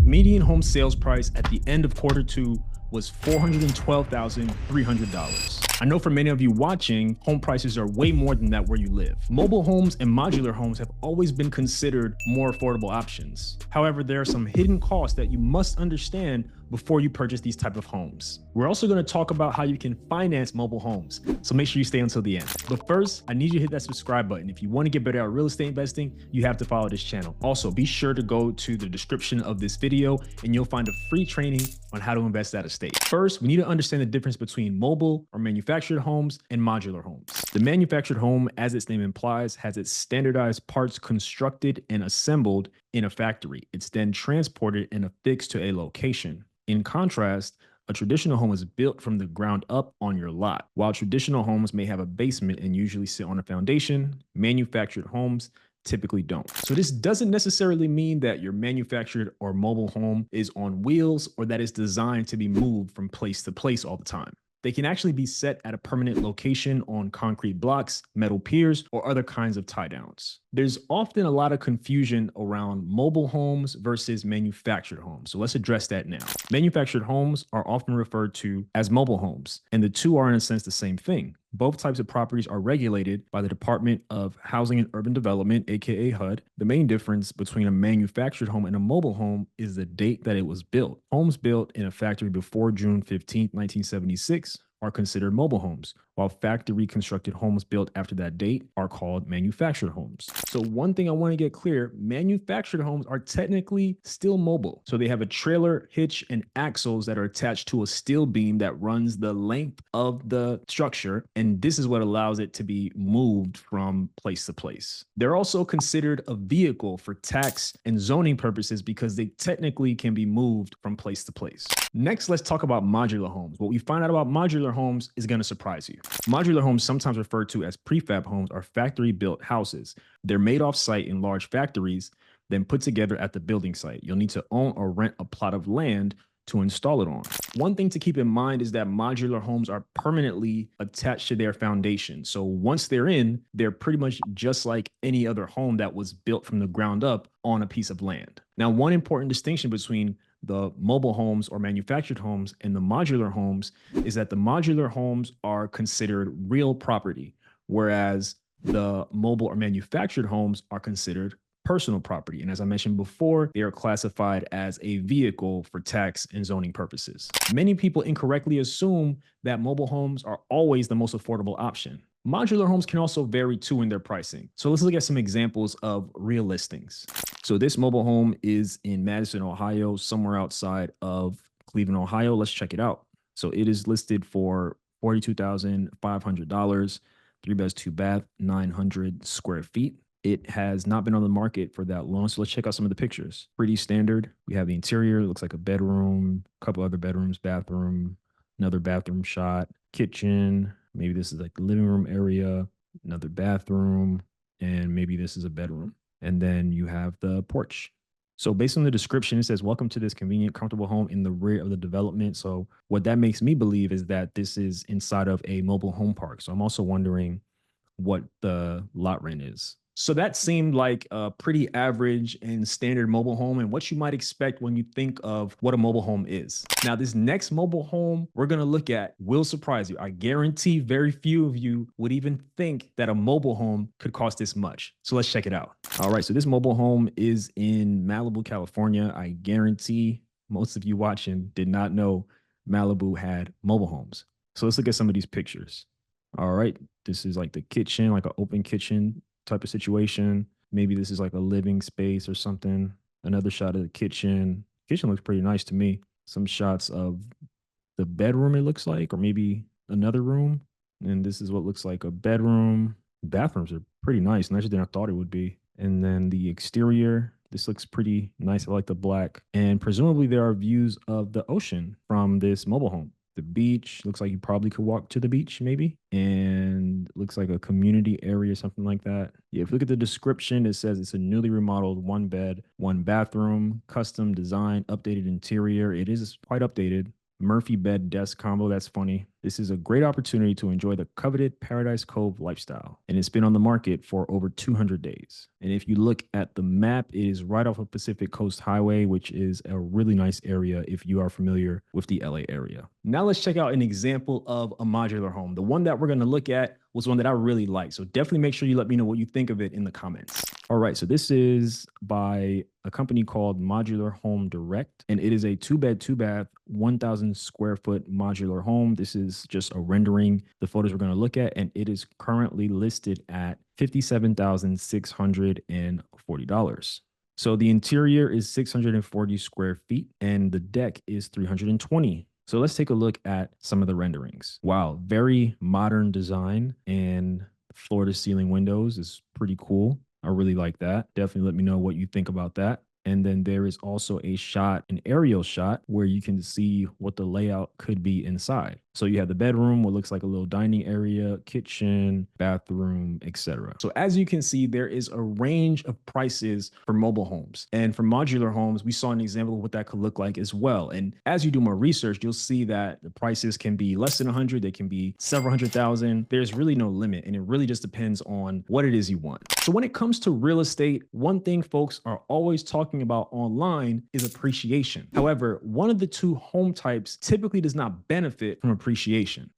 Median home sales price at the end of Q2 was $412,300. I know for many of you watching, home prices are way more than that where you live. Mobile homes and modular homes have always been considered more affordable options. However, there are some hidden costs that you must understand before you purchase these type of homes. We're also going to talk about how you can finance mobile homes, so make sure you stay until the end. But first, I need you to hit that subscribe button. If you want to get better at real estate investing, you have to follow this channel. Also, be sure to go to the description of this video and you'll find a free training on how to invest out of state. First, we need to understand the difference between mobile or manufactured homes and modular homes. The manufactured home, as its name implies, has its standardized parts constructed and assembled in a factory. It's then transported and affixed to a location. In contrast, a traditional home is built from the ground up on your lot. While traditional homes may have a basement and usually sit on a foundation, manufactured homes typically don't. So this doesn't necessarily mean that your manufactured or mobile home is on wheels or that it's designed to be moved from place to place all the time. They can actually be set at a permanent location on concrete blocks, metal piers, or other kinds of tie downs. There's often a lot of confusion around mobile homes versus manufactured homes. So let's address that now. Manufactured homes are often referred to as mobile homes, and the two are in a sense the same thing. Both types of properties are regulated by the Department of Housing and Urban Development, aka HUD. The main difference between a manufactured home and a mobile home is the date that it was built. Homes built in a factory before June 15, 1976 are considered mobile homes, while factory constructed homes built after that date are called manufactured homes. So one thing I want to get clear, manufactured homes are technically still mobile. So they have a trailer, hitch, and axles that are attached to a steel beam that runs the length of the structure, and this is what allows it to be moved from place to place. They're also considered a vehicle for tax and zoning purposes because they technically can be moved from place to place. Next, let's talk about modular homes. What we find out about modular homes is going to surprise you. Modular homes, sometimes referred to as prefab homes, are factory-built houses. They're made off-site in large factories, then put together at the building site. You'll need to own or rent a plot of land to install it on. One thing to keep in mind is that modular homes are permanently attached to their foundation. So once they're in, they're pretty much just like any other home that was built from the ground up on a piece of land. Now, one important distinction between the mobile homes or manufactured homes and the modular homes is that the modular homes are considered real property, whereas the mobile or manufactured homes are considered personal property. And as I mentioned before, they are classified as a vehicle for tax and zoning purposes. Many people incorrectly assume that mobile homes are always the most affordable option. Modular homes can also vary too in their pricing. So let's look at some examples of real listings. So this mobile home is in Madison, Ohio, somewhere outside of Cleveland, Ohio. Let's check it out. So it is listed for $42,500, 3 beds, 2 bath, 900 square feet. It has not been on the market for that long. So let's check out some of the pictures. Pretty standard. We have the interior. It looks like a bedroom, a couple other bedrooms, bathroom, another bathroom shot, kitchen. Maybe this is like the living room area, another bathroom, and maybe this is a bedroom. And then you have the porch. So based on the description, it says, welcome to this convenient, comfortable home in the rear of the development. So what that makes me believe is that this is inside of a mobile home park. So I'm also wondering what the lot rent is. So that seemed like a pretty average and standard mobile home and what you might expect when you think of what a mobile home is. Now, this next mobile home we're going to look at will surprise you. I guarantee very few of you would even think that a mobile home could cost this much. So let's check it out. All right, so this mobile home is in Malibu, California. I guarantee most of you watching did not know Malibu had mobile homes. So let's look at some of these pictures. All right, this is like the kitchen, like an open kitchen type of situation. Maybe this is like a living space or something. Another shot of the kitchen. Kitchen looks pretty nice to me. Some shots of the bedroom, it looks like, or maybe another room. And this is what looks like a bedroom. Bathrooms are pretty nice, nicer than I thought it would be. And then the exterior, this looks pretty nice. I like the black. And presumably there are views of the ocean from this mobile home. The beach looks like you probably could walk to the beach maybe, and looks like a community area, something like that. Yeah, if you look at the description, it says it's a newly remodeled 1 bed, 1 bathroom, custom design, updated interior. It is quite updated. Murphy bed desk combo. That's funny. This is a great opportunity to enjoy the coveted Paradise Cove lifestyle, and it's been on the market for over 200 days. And if you look at the map, it is right off of Pacific Coast Highway, which is a really nice area if you are familiar with the LA area. Now let's check out an example of a modular home. The one that we're going to look at was one that I really like. So definitely make sure you let me know what you think of it in the comments. All right, so this is by a company called Modular Home Direct, and it is a 2-bed, 2-bath, 1,000 square foot modular home. This is just a rendering, the photos we're going to look at, and it is currently listed at $57,640. So the interior is 640 square feet, and the deck is 320. So let's take a look at some of the renderings. Wow, very modern design, and floor to ceiling windows is pretty cool. I really like that. Definitely let me know what you think about that. And then there is also a shot, an aerial shot, where you can see what the layout could be inside. So you have the bedroom, what looks like a little dining area, kitchen, bathroom, etc. So as you can see, there is a range of prices for mobile homes. And for modular homes, we saw an example of what that could look like as well. And as you do more research, you'll see that the prices can be less than 100, they can be several hundred thousand. There's really no limit, and it really just depends on what it is you want. So when it comes to real estate, one thing folks are always talking about online is appreciation. However, one of the two home types typically does not benefit from appreciation.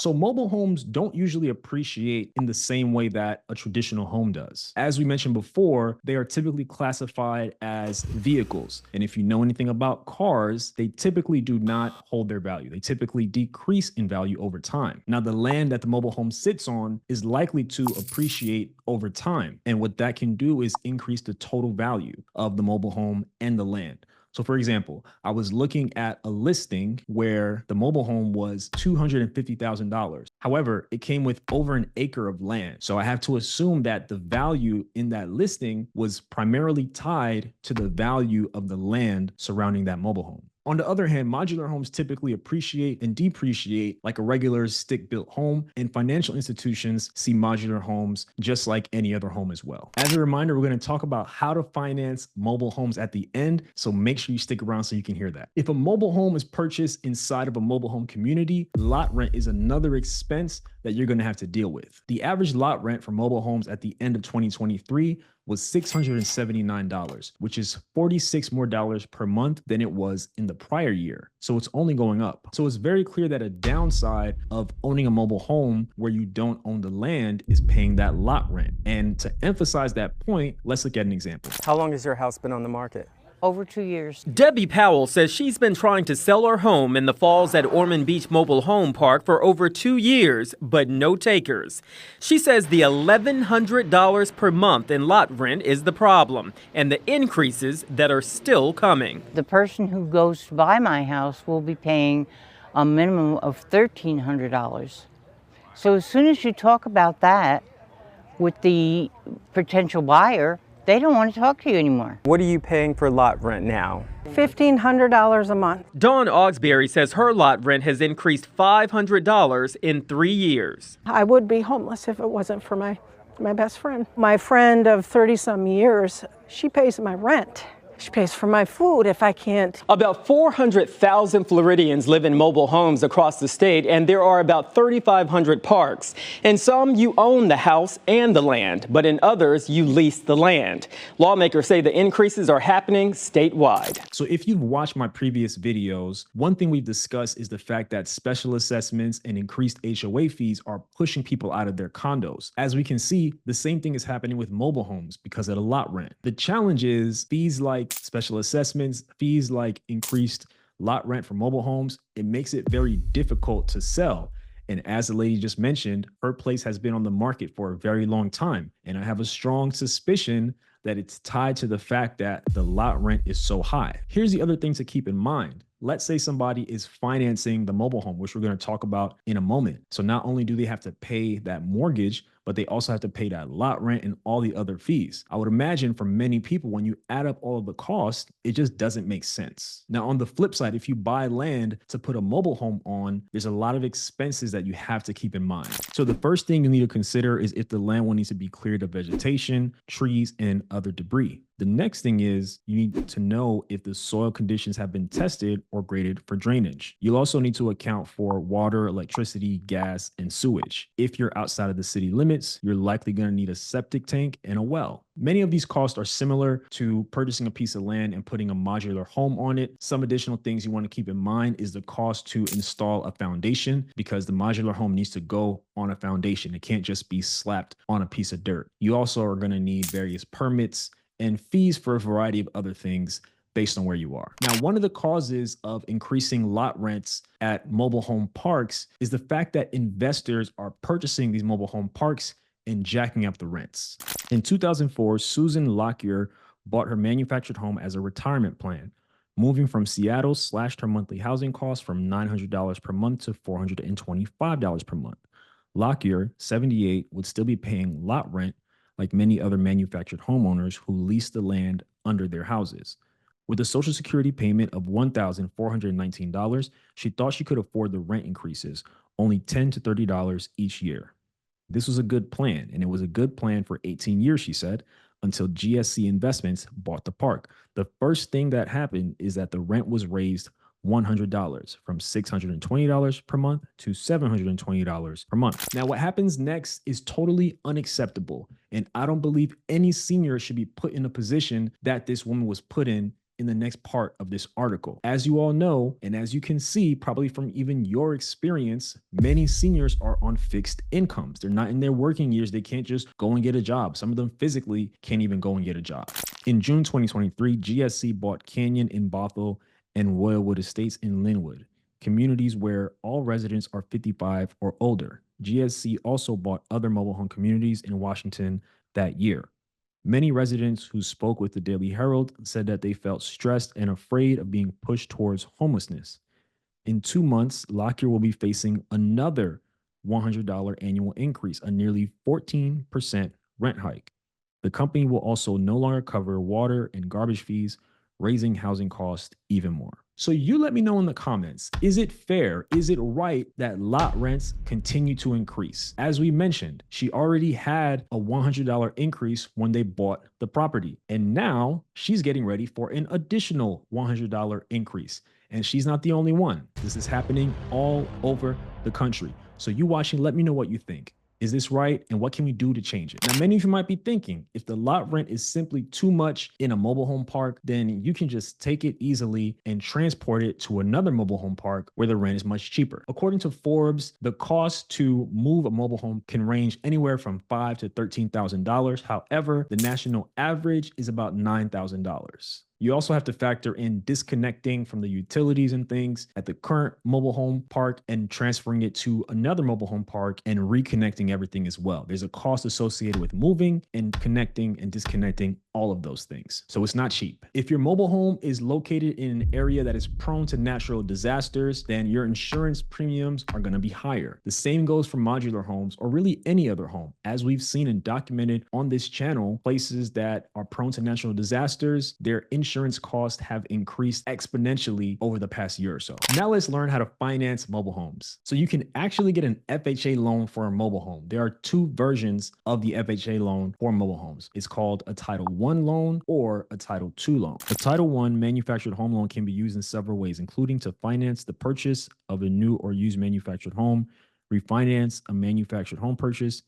So mobile homes don't usually appreciate in the same way that a traditional home does. As we mentioned before, they are typically classified as vehicles. And if you know anything about cars, they typically do not hold their value. They typically decrease in value over time. Now, the land that the mobile home sits on is likely to appreciate over time. And what that can do is increase the total value of the mobile home and the land. So for example, I was looking at a listing where the mobile home was $250,000. However, it came with over an acre of land. So I have to assume that the value in that listing was primarily tied to the value of the land surrounding that mobile home. On the other hand, modular homes typically appreciate and depreciate like a regular stick-built home, and financial institutions see modular homes just like any other home as well. As a reminder, we're going to talk about how to finance mobile homes at the end, so make sure you stick around so you can hear that. If a mobile home is purchased inside of a mobile home community, lot rent is another expense that you're going to have to deal with. The average lot rent for mobile homes at the end of 2023 was $679, which is $46 more per month than it was in the prior year. So it's only going up. So it's very clear that a downside of owning a mobile home where you don't own the land is paying that lot rent. And to emphasize that point, let's look at an example. How long has your house been on the market? Over 2 years. Debbie Powell says she's been trying to sell her home in the Falls at Ormond Beach Mobile Home Park for over 2 years, but no takers. She says the $1,100 per month in lot rent is the problem, and the increases that are still coming. The person who goes to buy my house will be paying a minimum of $1,300. So as soon as you talk about that with the potential buyer, they don't want to talk to you anymore. What are you paying for lot rent now? $1,500 a month. Dawn Augsbury says her lot rent has increased $500 in 3 years. I would be homeless if it wasn't for my best friend. My friend of 30-some years, she pays my rent. She pays for my food if I can't. About 400,000 Floridians live in mobile homes across the state, and there are about 3,500 parks. In some, you own the house and the land, but in others, you lease the land. Lawmakers say the increases are happening statewide. So if you've watched my previous videos, one thing we've discussed is the fact that special assessments and increased HOA fees are pushing people out of their condos. As we can see, the same thing is happening with mobile homes because of the lot rent. The challenge is fees like special assessments, fees like increased lot rent for mobile homes, it makes it very difficult to sell. And as the lady just mentioned, her place has been on the market for a very long time. And I have a strong suspicion that it's tied to the fact that the lot rent is so high. Here's the other thing to keep in mind. Let's say somebody is financing the mobile home, which we're going to talk about in a moment. So not only do they have to pay that mortgage, but they also have to pay that lot rent and all the other fees. I would imagine for many people, when you add up all of the costs, it just doesn't make sense. Now, on the flip side, if you buy land to put a mobile home on, there's a lot of expenses that you have to keep in mind. So the first thing you need to consider is if the land will need to be cleared of vegetation, trees, and other debris. The next thing is you need to know if the soil conditions have been tested or graded for drainage. You'll also need to account for water, electricity, gas, and sewage. If you're outside of the city limits, you're likely going to need a septic tank and a well. Many of these costs are similar to purchasing a piece of land and putting a modular home on it. Some additional things you want to keep in mind is the cost to install a foundation, because the modular home needs to go on a foundation. It can't just be slapped on a piece of dirt. You also are going to need various permits and fees for a variety of other things based on where you are. Now, one of the causes of increasing lot rents at mobile home parks is the fact that investors are purchasing these mobile home parks and jacking up the rents. In 2004, Susan Lockyer bought her manufactured home as a retirement plan. Moving from Seattle slashed her monthly housing costs from $900 per month to $425 per month. Lockyer, 78, would still be paying lot rent like many other manufactured homeowners who lease the land under their houses. With a Social Security payment of $1,419, she thought she could afford the rent increases, only $10 to $30 each year. This was a good plan, and it was a good plan for 18 years, she said, until GSC Investments bought the park. The first thing that happened is that the rent was raised $100 from $620 per month to $720 per month. Now, what happens next is totally unacceptable, and I don't believe any senior should be put in a position that this woman was put in the next part of this article. As you all know, and as you can see, probably from even your experience, many seniors are on fixed incomes. They're not in their working years. They can't just go and get a job. Some of them physically can't even go and get a job. In June 2023, GSC bought Canyon in Bothell and Royalwood Estates in Linwood, communities where all residents are 55 or older. GSC also bought other mobile home communities in Washington that year. Many residents who spoke with the Daily Herald said that they felt stressed and afraid of being pushed towards homelessness. In 2 months, Lockyer will be facing another $100 annual increase, a nearly 14% rent hike. The company will also no longer cover water and garbage fees, raising housing costs even more. So you let me know in the comments, is it fair? Is it right that lot rents continue to increase? As we mentioned, she already had a $100 increase when they bought the property, and now she's getting ready for an additional $100 increase. And she's not the only one. This is happening all over the country. So you watching, let me know what you think. Is this right? And what can we do to change it? Now, many of you might be thinking, if the lot rent is simply too much in a mobile home park, then you can just take it easily and transport it to another mobile home park where the rent is much cheaper. According to Forbes, the cost to move a mobile home can range anywhere from $5,000 to $13,000. However, the national average is about $9,000. You also have to factor in disconnecting from the utilities and things at the current mobile home park and transferring it to another mobile home park and reconnecting everything as well. There's a cost associated with moving and connecting and disconnecting all of those things. So it's not cheap. If your mobile home is located in an area that is prone to natural disasters, then your insurance premiums are going to be higher. The same goes for modular homes or really any other home. As we've seen and documented on this channel, places that are prone to natural disasters, their insurance costs have increased exponentially over the past year or so. Now let's learn how to finance mobile homes. So you can actually get an FHA loan for a mobile home. There are two versions of the FHA loan for mobile homes. It's called a Title I loan or a Title II loan. A Title I manufactured home loan can be used in several ways, including to finance the purchase of a new or used manufactured home, refinance a manufactured home purchase,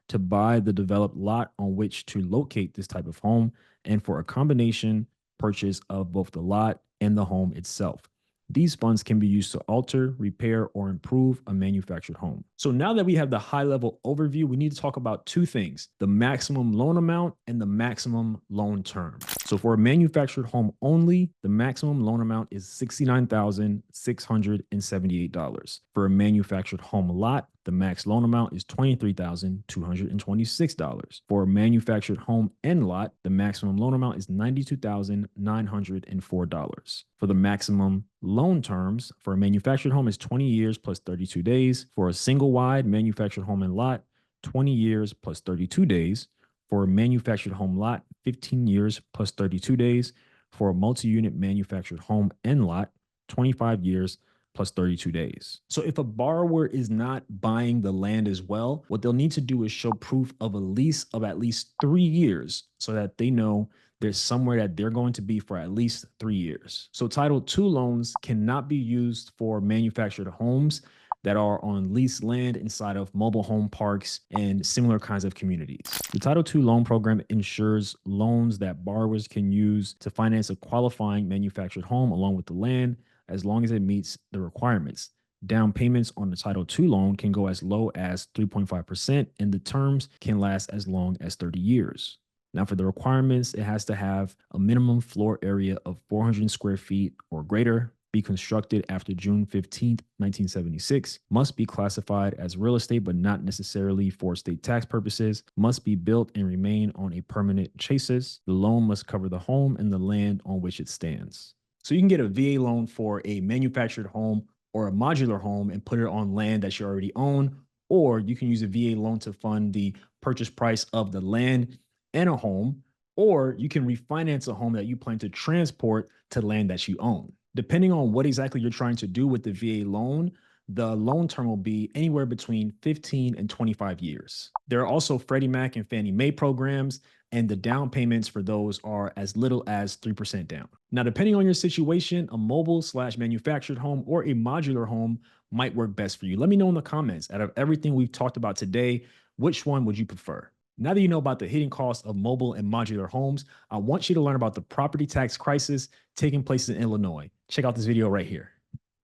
to buy the developed lot on which to locate this type of home, and for a combination purchase of both the lot and the home itself. These funds can be used to alter, repair, or improve a manufactured home. So now that we have the high-level overview, we need to talk about two things: the maximum loan amount and the maximum loan term. So for a manufactured home only, the maximum loan amount is $69,678. For a manufactured home lot, the max loan amount is $23,226. For a manufactured home and lot, the maximum loan amount is $92,904. For the maximum loan terms for a manufactured home is 20 years plus 32 days. For a single wide manufactured home and lot, 20 years plus 32 days. For a manufactured home lot, 15 years plus 32 days. For a multi-unit manufactured home and lot, 25 years plus 32 days. So if a borrower is not buying the land as well, what they'll need to do is show proof of a lease of at least 3 years so that they know there's somewhere that they're going to be for at least 3 years. So Title II loans cannot be used for manufactured homes that are on leased land inside of mobile home parks and similar kinds of communities. The Title II loan program ensures loans that borrowers can use to finance a qualifying manufactured home along with the land, as long as it meets the requirements. Down payments on the Title II loan can go as low as 3.5%, and the terms can last as long as 30 years. Now, for the requirements, it has to have a minimum floor area of 400 square feet or greater, be constructed after June 15th, 1976, must be classified as real estate but not necessarily for state tax purposes, must be built and remain on a permanent chassis. The loan must cover the home and the land on which it stands. So you can get a VA loan for a manufactured home or a modular home and put it on land that you already own, or you can use a VA loan to fund the purchase price of the land and a home, or you can refinance a home that you plan to transport to land that you own. Depending on what exactly you're trying to do with the VA loan, the loan term will be anywhere between 15 and 25 years. There are also Freddie Mac and Fannie Mae programs, and the down payments for those are as little as 3% down. Now, depending on your situation, a mobile/manufactured home or a modular home might work best for you. Let me know in the comments, out of everything we've talked about today, which one would you prefer? Now that you know about the hidden costs of mobile and modular homes, I want you to learn about the property tax crisis taking place in Illinois. Check out this video right here.